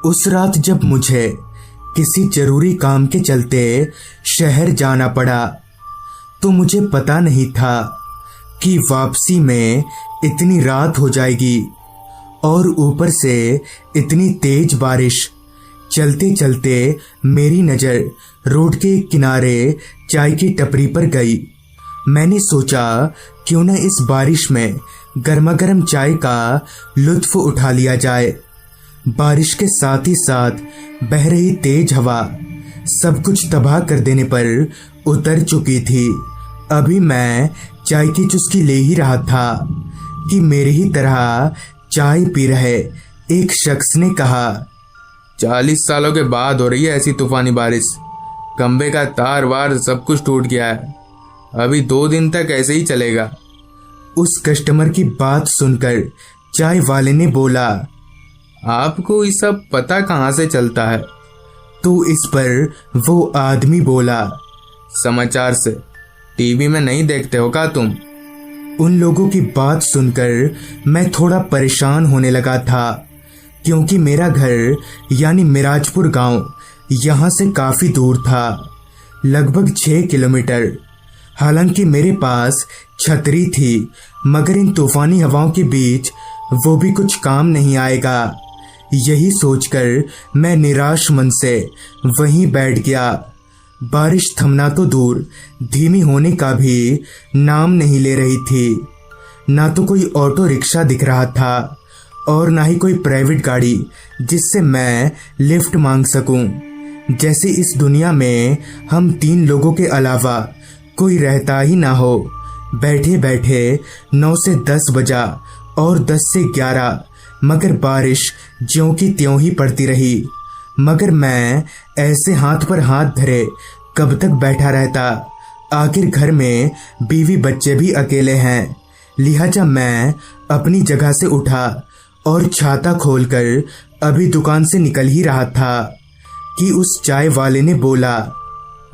उस रात जब मुझे किसी जरूरी काम के चलते शहर जाना पड़ा तो मुझे पता नहीं था कि वापसी में इतनी रात हो जाएगी और ऊपर से इतनी तेज बारिश। चलते चलते मेरी नज़र रोड के किनारे चाय की टपरी पर गई। मैंने सोचा क्यों न इस बारिश में गर्मा गर्म चाय का लुत्फ उठा लिया जाए। बारिश के साथ ही साथ बह रही तेज हवा सब कुछ तबाह कर देने पर उतर चुकी थी। अभी मैं चाय की चुस्की ले ही रहा था कि मेरे ही तरह चाय पी रहे एक शख्स ने कहा, 40 सालों के बाद हो रही है ऐसी तूफानी बारिश। खंबे का तार वार सब कुछ टूट गया है। अभी 2 दिन तक ऐसे ही चलेगा। उस कस्टमर की बात सुनकर चाय वाले ने बोला, आपको ये सब पता कहाँ से चलता है? तो इस पर वो आदमी बोला, समाचार से। टीवी में नहीं देखते हो क्या तुम? उन लोगों की बात सुनकर मैं थोड़ा परेशान होने लगा था क्योंकि मेरा घर यानी मिराजपुर गांव यहाँ से काफ़ी दूर था, लगभग 6 किलोमीटर। हालांकि मेरे पास छतरी थी मगर इन तूफानी हवाओं के बीच वो भी कुछ काम नहीं आएगा। यही सोचकर मैं निराश मन से वहीं बैठ गया। बारिश थमना तो दूर धीमी होने का भी नाम नहीं ले रही थी। ना तो कोई ऑटो रिक्शा दिख रहा था और ना ही कोई प्राइवेट गाड़ी जिससे मैं लिफ्ट मांग सकूं। जैसे इस दुनिया में हम 3 लोगों के अलावा कोई रहता ही ना हो। बैठे बैठे 9 से 10 बजा और 10 से 11, मगर बारिश ज्यों की त्यों ही पड़ती रही। मगर मैं ऐसे हाथ पर हाथ धरे कब तक बैठा रहता? आखिर घर में बीवी बच्चे भी अकेले हैं। लिहाजा मैं अपनी जगह से उठा और छाता खोलकर अभी दुकान से निकल ही रहा था कि उस चाय वाले ने बोला,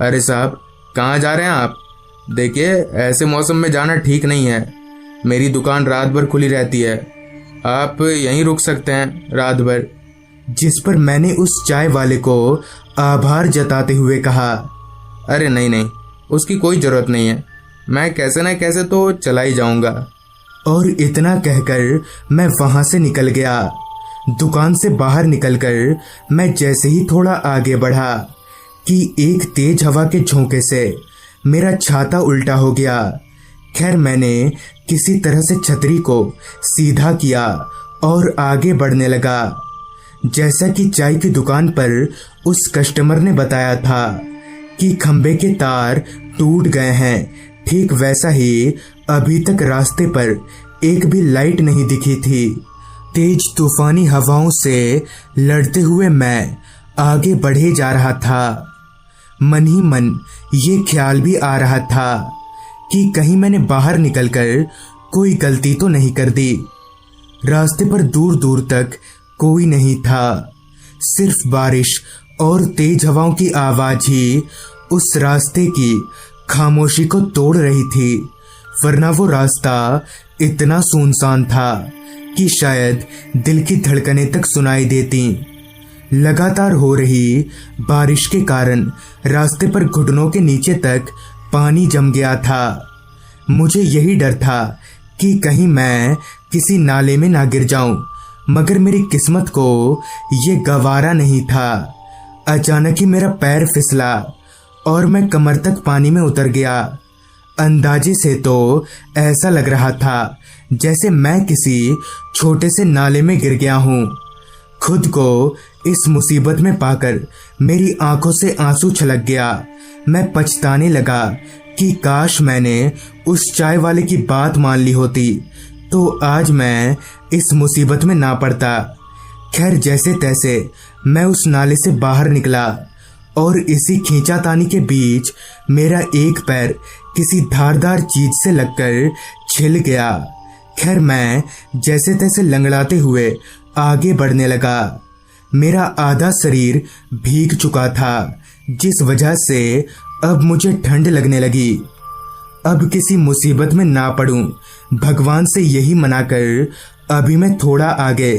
अरे साहब, कहाँ जा रहे हैं आप? देखिए, ऐसे मौसम में जाना ठीक नहीं है। मेरी दुकान रात भर खुली रहती है, आप यहीं रुक सकते हैं रात भर। जिस पर मैंने उस चाय वाले को आभार जताते हुए कहा, अरे नहीं नहीं, उसकी कोई ज़रूरत नहीं है, मैं कैसे न कैसे तो चला ही जाऊंगा। और इतना कहकर मैं वहां से निकल गया। दुकान से बाहर निकलकर मैं जैसे ही थोड़ा आगे बढ़ा कि एक तेज हवा के झोंके से मेरा छाता उल्टा हो गया। खैर, मैंने किसी तरह से छतरी को सीधा किया और आगे बढ़ने लगा। जैसा कि चाय की दुकान पर उस कस्टमर ने बताया था कि खंबे के तार टूट गए हैं, ठीक वैसा ही अभी तक रास्ते पर एक भी लाइट नहीं दिखी थी। तेज तूफानी हवाओं से लड़ते हुए मैं आगे बढ़े जा रहा था। मन ही मन ये ख्याल भी आ रहा था कि कहीं मैंने बाहर निकलकर कोई गलती तो नहीं कर दी। रास्ते पर दूर दूर तक कोई नहीं था, सिर्फ बारिश और तेज हवाओं की आवाज ही उस रास्ते की खामोशी को तोड़ रही थी। वरना वो रास्ता इतना सुनसान था कि शायद दिल की धड़कनें तक सुनाई देती। लगातार हो रही बारिश के कारण रास्ते पर घुटनों के नीचे तक पानी जम गया था। मुझे यही डर था कि कहीं मैं किसी नाले में ना गिर जाऊं, मगर मेरी किस्मत को ये गवारा नहीं था। अचानक ही मेरा पैर फिसला और मैं कमर तक पानी में उतर गया। अंदाजे से तो ऐसा लग रहा था जैसे मैं किसी छोटे से नाले में गिर गया हूँ। खुद को इस मुसीबत में पाकर मेरी आंखों से आंसू छलक गया। मैं पछताने लगा कि काश मैंने उस चाय वाले की बात मान ली होती तो आज मैं इस मुसीबत में ना पड़ता। खैर, जैसे तैसे मैं उस नाले से बाहर निकला और इसी खींचातानी के बीच मेरा एक पैर किसी धारदार चीज से लगकर छिल गया। खैर, मैं जैसे तैसे लंगड़ाते हुए आगे बढ़ने लगा। मेरा आधा शरीर भीग चुका था, जिस वजह से अब मुझे ठंड लगने लगी। अब किसी मुसीबत में ना पड़ूं, भगवान से यही मनाकर अभी मैं थोड़ा आगे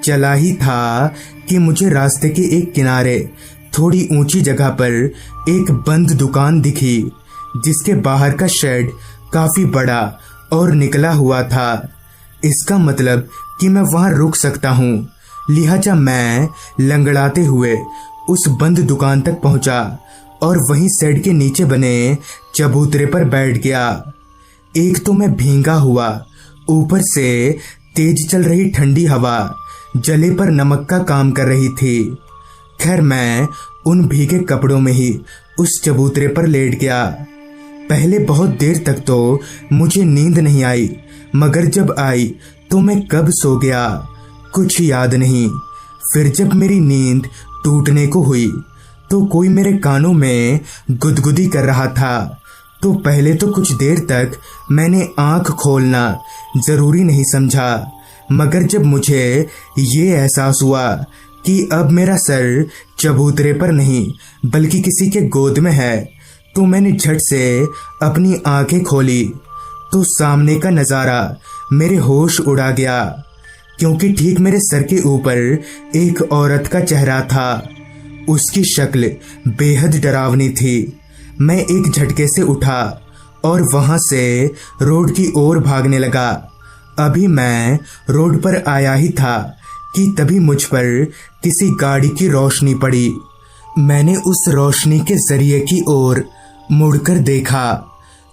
चला ही था कि मुझे रास्ते के एक किनारे थोड़ी ऊंची जगह पर एक बंद दुकान दिखी, जिसके बाहर का शेड काफी बड़ा और निकला हुआ था। इसका मतलब कि मैं वहां रुक सकता हूँ। लिहाजा मैं लंगड़ाते हुए उस बंद दुकान तक पहुंचा और वहीं शेड के नीचे बने चबूतरे पर बैठ गया। एक तो मैं भींगा हुआ, ऊपर से तेज चल रही ठंडी हवा जले पर नमक का काम कर रही थी। खैर, मैं उन भीगे कपड़ों में ही उस चबूतरे पर लेट गया। पहले बहुत देर तक तो मुझे नींद नहीं आई, मगर जब आई तो मैं कब सो गया कुछ याद नहीं। फिर जब मेरी नींद टूटने को हुई तो कोई मेरे कानों में गुदगुदी कर रहा था। तो पहले तो कुछ देर तक मैंने आंख खोलना जरूरी नहीं समझा, मगर जब मुझे ये एहसास हुआ कि अब मेरा सर चबूतरे पर नहीं बल्कि किसी के गोद में है, तो मैंने झट से अपनी आंखें खोली तो सामने का नज़ारा मेरे होश उड़ा गया, क्योंकि ठीक मेरे सर के ऊपर एक औरत का चेहरा था। उसकी शक्ल बेहद डरावनी थी। मैं एक झटके से उठा और वहां से रोड की ओर भागने लगा। अभी मैं रोड पर आया ही था कि तभी मुझ पर किसी गाड़ी की रोशनी पड़ी। मैंने उस रोशनी के जरिए की ओर मुड़कर देखा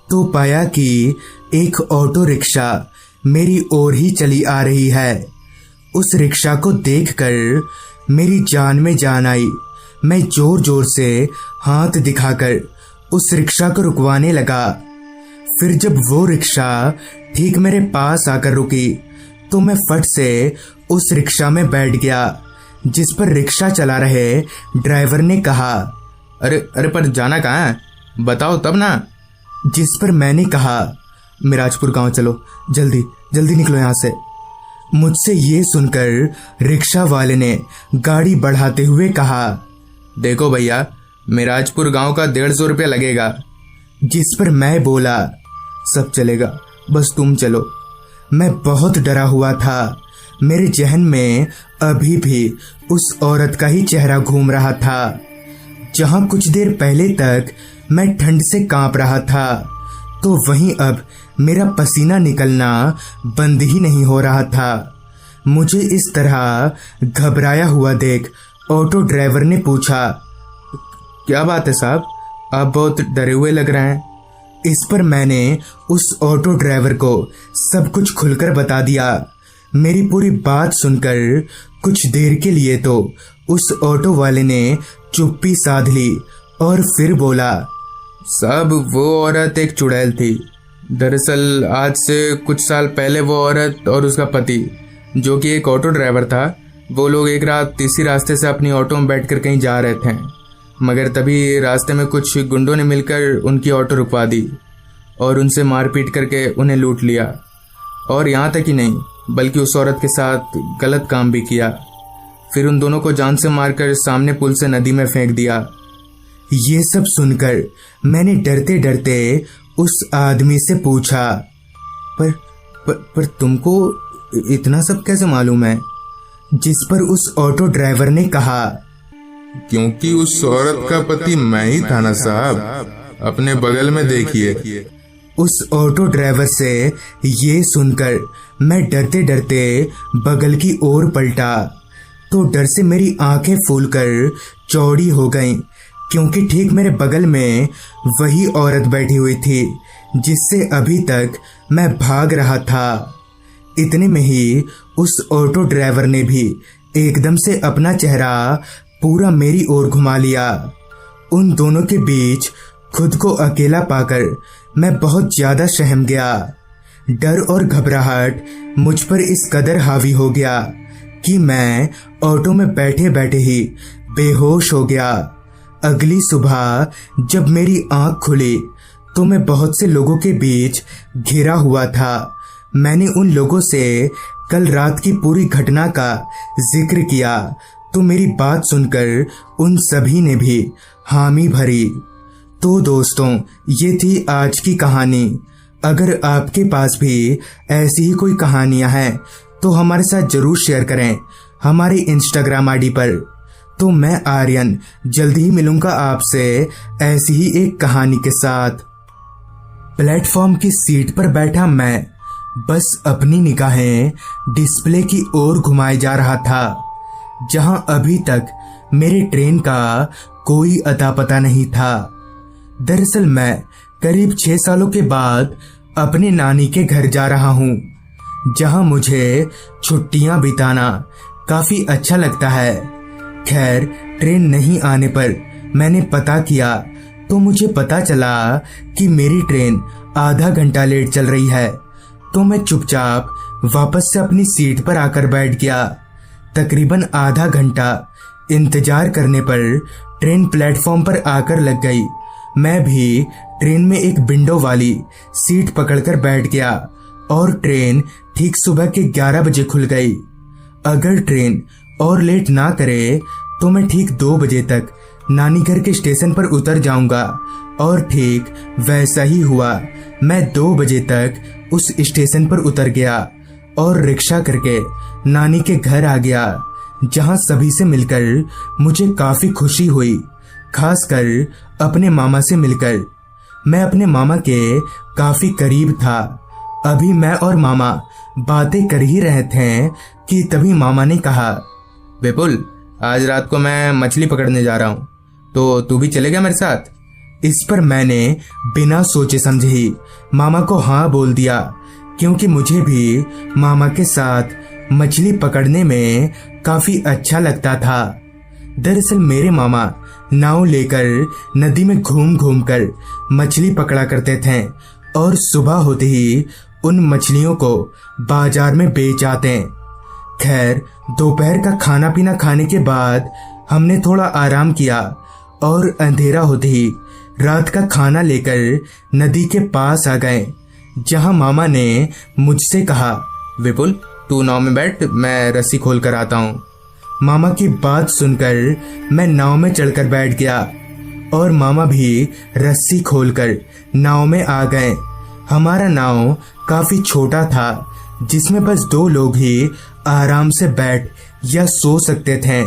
तो पाया कि एक ऑटो रिक्शा मेरी ओर ही चली आ रही है। उस रिक्शा को देखकर मेरी जान में जान आई। मैं जोर जोर से हाथ दिखाकर उस रिक्शा को रुकवाने लगा। फिर जब वो रिक्शा ठीक मेरे पास आकर रुकी तो मैं फट से उस रिक्शा में बैठ गया, जिस पर रिक्शा चला रहे ड्राइवर ने कहा, अरे अरे पर जाना कहाँ है, बताओ तब ना। जिस पर मैंने कहा, मिराजपुर गांव चलो, जल्दी जल्दी निकलो यहाँ से। मुझसे ये सुनकर रिक्शा वाले ने गाड़ी बढ़ाते हुए कहा, देखो भैया, मिराजपुर गांव का 150 रुपया लगेगा। जिस पर मैं बोला, सब चलेगा, बस तुम चलो। मैं बहुत डरा हुआ था। मेरे जहन में अभी भी उस औरत का ही चेहरा घूम रहा था। जहां कुछ देर पहले तक मैं ठंड से कांप रहा था, तो वहीं अब मेरा पसीना निकलना बंद ही नहीं हो रहा था। मुझे इस तरह घबराया हुआ देख ऑटो ड्राइवर ने पूछा, क्या बात है साहब, आप बहुत डरे हुए लग रहे हैं। इस पर मैंने उस ऑटो ड्राइवर को सब कुछ खुलकर बता दिया। मेरी पूरी बात सुनकर कुछ देर के लिए तो उस ऑटो वाले ने चुप्पी साध ली और फिर बोला, साहब वो औरत एक चुड़ैल थी। दरअसल आज से कुछ साल पहले वो औरत और उसका पति, जो कि एक ऑटो ड्राइवर था, वो लोग एक रात इसी रास्ते से अपनी ऑटो में बैठकर कहीं जा रहे थे, मगर तभी रास्ते में कुछ गुंडों ने मिलकर उनकी ऑटो रुकवा दी और उनसे मारपीट करके उन्हें लूट लिया। और यहाँ तक ही नहीं, बल्कि उस औरत के साथ गलत काम भी किया। फिर उन दोनों को जान से मारकर सामने पुल से नदी में फेंक दिया। ये सब सुनकर मैंने डरते डरते उस आदमी से पूछा, पर तुमको इतना सब कैसे मालूम है? जिस पर उस ऑटो ड्राइवर ने कहा, क्योंकि उस औरत का पति मैं ही था ना साहब, अपने बगल में देखिए। उस ऑटो ड्राइवर से ये सुनकर मैं डरते डरते बगल की ओर पलटा तो डर से मेरी आंखें फूलकर चौड़ी हो गईं, क्योंकि ठीक मेरे बगल में वही औरत बैठी हुई थी जिससे अभी तक मैं भाग रहा था। इतने में ही उस ऑटो ड्राइवर ने भी एकदम से अपना चेहरा पूरा मेरी ओर घुमा लिया। उन दोनों के बीच खुद को अकेला पाकर मैं बहुत ज्यादा सहम गया। डर और घबराहट मुझ पर इस कदर हावी हो गया कि मैं ऑटो में बैठे बैठे ही बेहोश हो गया। अगली सुबह जब मेरी आंख खुली तो मैं बहुत से लोगों के बीच घिरा हुआ था। मैंने उन लोगों से कल रात की पूरी घटना का जिक्र किया तो मेरी बात सुनकर उन सभी ने भी हामी भरी। तो दोस्तों, ये थी आज की कहानी। अगर आपके पास भी ऐसी ही कोई कहानियां हैं तो हमारे साथ जरूर शेयर करें। हमारे इंस्टाग्राम आईडी पर। तो मैं आर्यन जल्दी ही मिलूंगा आपसे ऐसी ही एक कहानी के साथ। प्लेटफॉर्म की सीट पर बैठा मैं बस अपनी निगाहें डिस्प्ले की ओर घुमाए जा रहा था, जहां अभी तक मेरे ट्रेन का कोई अता पता नहीं था। दरअसल मैं करीब 6 सालों के बाद अपने नानी के घर जा रहा हूं, जहां मुझे छुट्टियां बिताना काफी अच्छा लगता है। खैर, ट्रेन नहीं आने पर मैंने पता किया तो मुझे पता चला कि मेरी ट्रेन आधा घंटा लेट चल रही है। तो मैं चुपचाप वापस से अपनी सीट पर आकर बैठ गया। तकरीबन आधा घंटा इंतजार करने पर ट्रेन प्लेटफॉर्म पर आकर लग गई। मैं भी ट्रेन में एक विंडो वाली सीट पकड़कर बैठ गया और ट्रेन ठीक सुबह के 11 बजे खुल गई। अगर ट्रेन और लेट ना करे तो मैं ठीक 2 बजे तक नानी घर के स्टेशन पर उतर जाऊंगा, और ठीक वैसा ही हुआ। मैं 2 बजे तक उस स्टेशन पर उतर गया और रिक्शा करके नानी के घर आ गया, जहां सभी से मिलकर मुझे काफी खुशी हुई, खासकर अपने मामा से मिलकर। मैं अपने मामा के काफी करीब था। अभी मैं और मामा बातें कर ही रहे थे कि तभी मामा ने कहा, विपुल, आज रात को मैं मछली पकड़ने जा रहा हूँ, तो तू भी चलेगा मेरे साथ? इस पर मैंने बिना सोचे समझे ही मामा को हाँ बोल दिया, क्योंकि मुझे भी मामा के साथ मछली पकड़ने में काफी अच्छा लगता था। दरअसल मेरे मामा नाव लेकर नदी में घूम घूम कर मछली पकड़ा करते थे और सुबह होते ही उन मछलियों को बाजार में बेच आते। खैर, दोपहर का खाना पीना खाने के बाद हमने थोड़ा आराम किया और अंधेरा होते ही रात का खाना लेकर नदी के पास आ गए, जहां मामा ने मुझसे कहा, विपुल, तू नाव में बैठ, मैं रस्सी खोल कर आता हूँ। मामा की बात सुनकर मैं नाव में चढ़कर बैठ गया और मामा भी रस्सी खोलकर नाव में आ गए। हमारा नाव काफी छोटा था, जिसमें बस 2 लोग ही आराम से बैठ या सो सकते थे।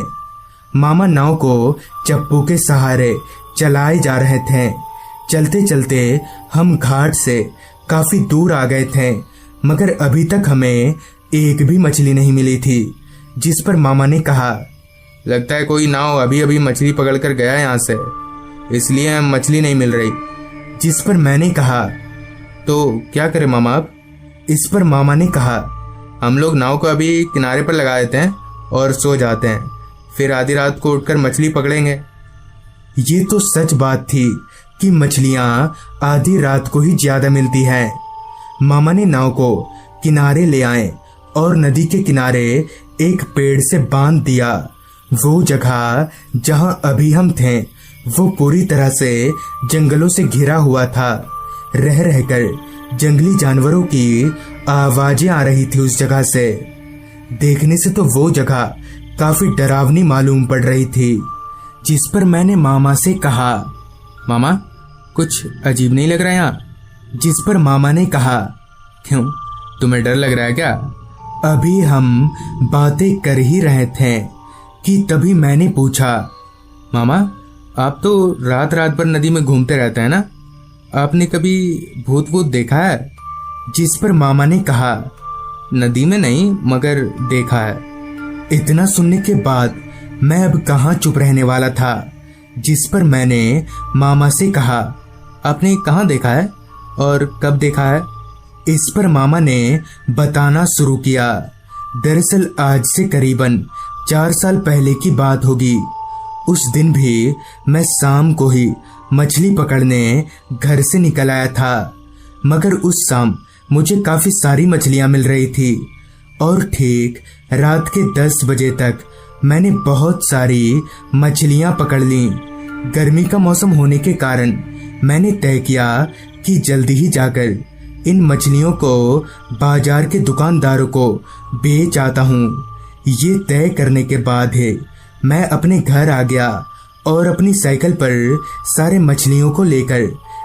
मामा नाव को चप्पू के सहारे चलाए जा रहे थे। चलते चलते हम घाट से काफी दूर आ गए थे, मगर अभी तक हमें एक भी मछली नहीं मिली थी। जिस पर मामा ने कहा, लगता है कोई नाव अभी अभी मछली पकड़ कर गया यहाँ से, इसलिए मछली नहीं मिल रही। जिस पर मैंने कहा, तो क्या करें मामा अब? इस पर मामा ने कहा, हम लोग नाव को अभी किनारे पर लगा देते हैं और सो जाते हैं, फिर आधी रात को उठकर मछली पकड़ेंगे। ये तो सच बात थी कि मछलियां आधी रात को ही ज्यादा मिलती हैं। मामा ने नाव को किनारे ले आए और नदी के किनारे एक पेड़ से बांध दिया। वो जगह जहां अभी हम थे वो पूरी तरह से जंगलों से घिरा हुआ था। रह रहकर जंगली जानवरों की आवाजें आ रही थी उस जगह से। देखने से तो वो जगह काफी डरावनी मालूम पड़ रही थी। जिस पर मैंने मामा से कहा, मामा, कुछ अजीब नहीं लग रहा है यहाँ? जिस पर मामा ने कहा, क्यों, तुम्हें डर लग रहा है क्या? अभी हम बातें कर ही रहे थे कि तभी मैंने पूछा, मामा, आप तो रात रात भर नदी में घूमते रहते हैं ना, आपने कभी भूत वूत देखा है? जिस पर मामा ने कहा, नदी में नहीं मगर देखा है। इतना सुनने के बाद मैं अब कहाँ चुप रहने वाला था। जिस पर मैंने मामा से कहा, आपने कहाँ देखा है और कब देखा है? इस पर मामा ने बताना शुरू किया। दरअसल आज से करीबन 4 साल पहले की बात होगी। उस दिन भी मैं शाम को ही मछली पकड़ने घर से निकल आया था, मगर उस शाम मुझे काफी सारी मछलियां मिल रही थी और ठीक रात के 10 बजे तक मैंने बहुत सारी मछलियां पकड़ ली। गर्मी का मौसम होने के कारण मैंने तय किया कि जल्दी ही जाकर इन मछलियों को बाजार के दुकानदारों को बेच आता हूँ। ये तय करने के बाद है मैं अपने घर आ गया और अपनी साइकिल पर सारे मछलियों को लेकर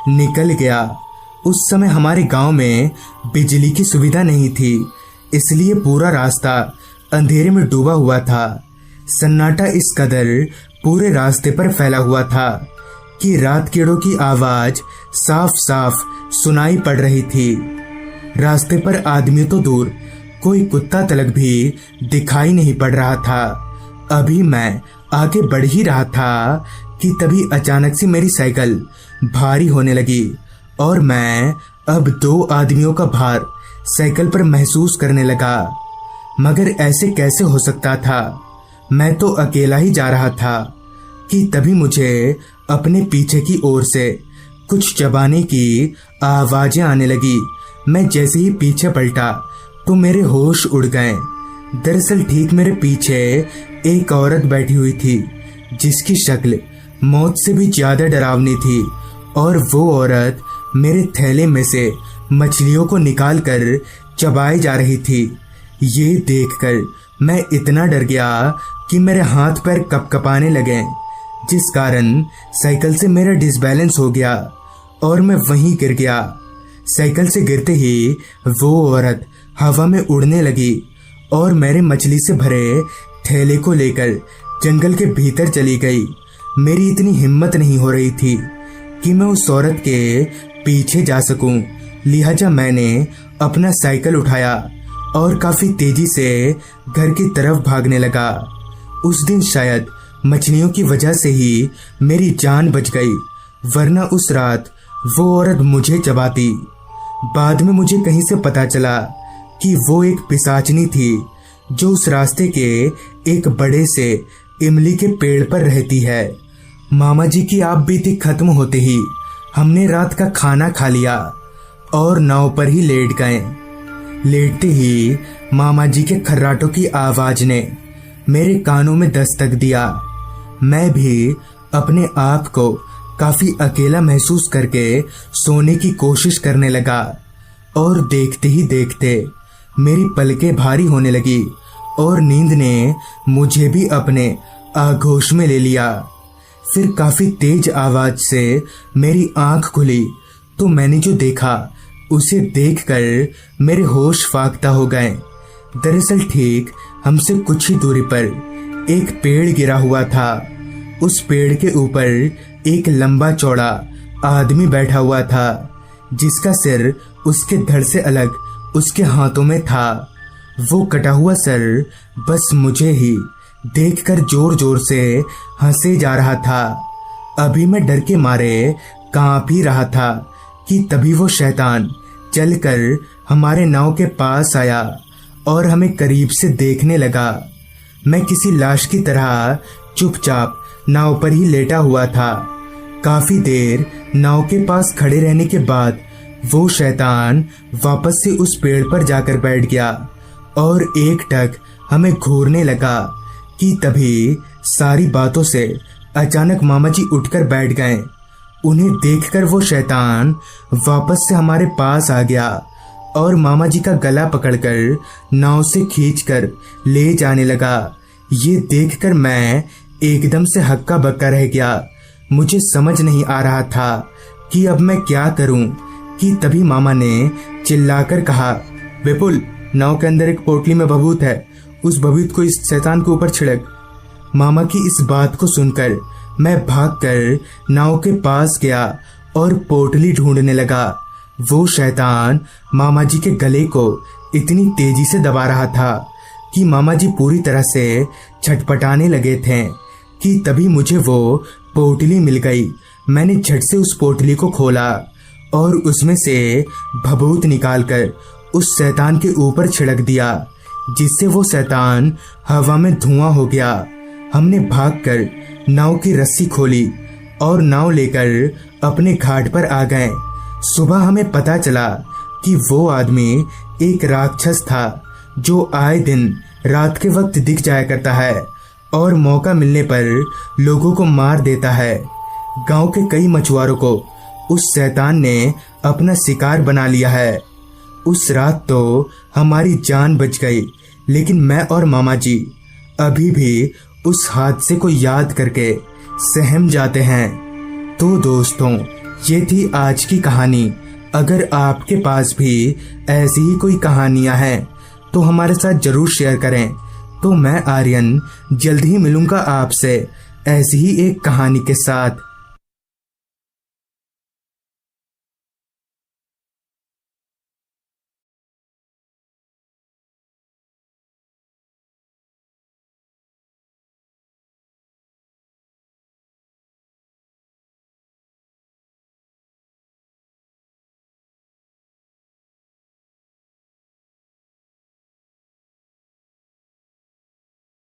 निकल गया। उस समय हमारे गांव में बिजली की सुविधा नहीं थी, इसलिए पूरा रास्ता अंधेरे में डूबा हुआ था। सन्नाटा इस कदर पूरे रास्ते पर फैला हुआ था कि रात कीड़ों की आवाज साफ साफ सुनाई पड़ रही थी। रास्ते पर आदमी तो दूर, कोई कुत्ता तलक भी दिखाई नहीं पड़ रहा था। अभी मैं आगे बढ़ ही रहा था कि तभी अचानक से मेरी साइकिल भारी होने लगी और मैं अब 2 आदमियों का भार साइकिल पर महसूस करने लगा। मगर ऐसे कैसे हो सकता था? मैं तो अकेला ही जा रहा था कि तभी मुझे अपने पीछे की ओर से कुछ चबाने की आवाजें आने लगी। मैं जैसे ही पीछे पलटा तो मेरे होश उड़ गए। दरअसल ठीक मेरे पीछे एक औरत बैठी हुई थी जिसकी शक्ल मौत से भी ज्यादा डरावनी थी और वो औरत मेरे थैले में से मछलियों को निकालकर चबाई जा रही थी। ये देखकर मैं इतना डर गया कि मेरे हाथ पैर कपकपाने लगे, जिस कारण साइकिल से मेरा डिसबैलेंस हो गया और मैं वहीं गिर गया। साइकिल से गिरते ही वो औरत हवा में उड़ने लगी और मेरे मछली से भरे थैले को लेकर जंगल के भीतर चली गई। मेरी इतनी हिम्मत नहीं हो रही थी कि मैं उस औरत के पीछे जा सकूं, लिहाजा मैंने अपना साइकिल उठाया और काफी तेजी से घर की तरफ भागने लगा। उस दिन शायद मछलियों की वजह से ही मेरी जान बच गई, वरना उस रात वो औरत मुझे चबाती। बाद में मुझे कहीं से पता चला कि वो एक पिशाचनी थी जो उस रास्ते के एक बड़े से इमली के पेड़ पर रहती है। मामा जी की आप बीती खत्म होते ही हमने रात का खाना खा लिया और नाव पर ही लेट गए। लेटते ही मामा जी के खर्राटों की आवाज ने मेरे कानों में दस्तक दिया। मैं भी अपने आप को काफी अकेला महसूस करके सोने की कोशिश करने लगा और देखते ही देखते मेरी पलकें भारी होने लगी और नींद ने मुझे भी अपने आगोश में ले लिया। फिर काफी तेज आवाज से मेरी आंख खुली तो मैंने जो देखा उसे देखकर मेरे होश फाख्ता हो गए। दरअसल ठीक हमसे कुछ ही दूरी पर एक पेड़ गिरा हुआ था। उस पेड़ के ऊपर एक लंबा चौड़ा आदमी बैठा हुआ था जिसका सिर उसके धड़ से अलग उसके हाथों में था। वो कटा हुआ सर बस मुझे ही देखकर जोर जोर से हंसे जा रहा था। अभी मैं डर के मारे कांप ही रहा था कि तभी वो शैतान चलकर हमारे नाव के पास आया और हमें करीब से देखने लगा। मैं किसी लाश की तरह चुपचाप नाव पर ही लेटा हुआ था। काफी देर नाव के पास खड़े रहने के बाद वो शैतान वापस से उस पेड़ पर जाकर बैठ गया और एक टक हमें घूरने लगा कि तभी सारी बातों से अचानक मामा जी उठकर बैठ गए। उन्हें देखकर वो शैतान वापस से हमारे पास आ गया और मामा जी का गला पकड़कर नाव से खींचकर ले जाने लगा। ये देखकर मैं एकदम से हक्का बक्का रह गया। मुझे समझ नहीं आ रहा था कि अब मैं क्या करूं कि तभी मामा ने चिल्लाकर कहा, विपुल, नाव के अंदर एक पोटली में भभूत है, उस भभूत को इस शैतान के ऊपर छिड़क। मामा की इस बात को सुनकर मैं भागकर नाव के पास गया और पोटली ढूंढने लगा। वो शैतान मामा जी के गले को इतनी तेजी से दबा रहा था कि मामा जी पूरी तरह से छटपटाने लगे थे कि तभी मुझे वो पोटली मिल गई। मैंने झट से उस पोटली को खोला और उसमें से भभूत निकालकर उस शैतान के ऊपर छिड़क दिया, जिससे वो शैतान हवा में धुआं हो गया। हमने भागकर नाव की रस्सी खोली और नाव लेकर अपने घाट पर आ गए। सुबह हमें पता चला कि वो आदमी एक राक्षस था जो आए दिन रात के वक्त दिख जाया करता है और मौका मिलने पर लोगों को मार देता है। गांव के कई मछुआरों को उस शैतान ने अपना शिकार बना लिया है। उस रात तो हमारी जान बच गई, लेकिन मैं और मामा जी अभी भी उस हादसे को याद करके सहम जाते हैं। तो दोस्तों, ये थी आज की कहानी। अगर आपके पास भी ऐसी ही कोई कहानियां हैं तो हमारे साथ जरूर शेयर करें। तो मैं आर्यन जल्द ही मिलूंगा आपसे ऐसी ही एक कहानी के साथ।